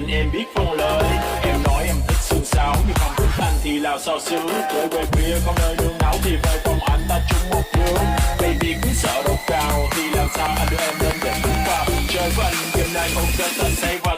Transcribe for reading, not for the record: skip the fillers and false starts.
tình em biết phân lời. Em nói em thích xương xáo nhưng không thích anh thì làm sao sướng. Chơi quay khuya không nơi nương náu thì về phòng anh ta chung một giường. Baby cứ sợ đâu cao thì làm sao anh đưa em lên đỉnh vào. Chơi với anh đêm nay không sẽ ta say và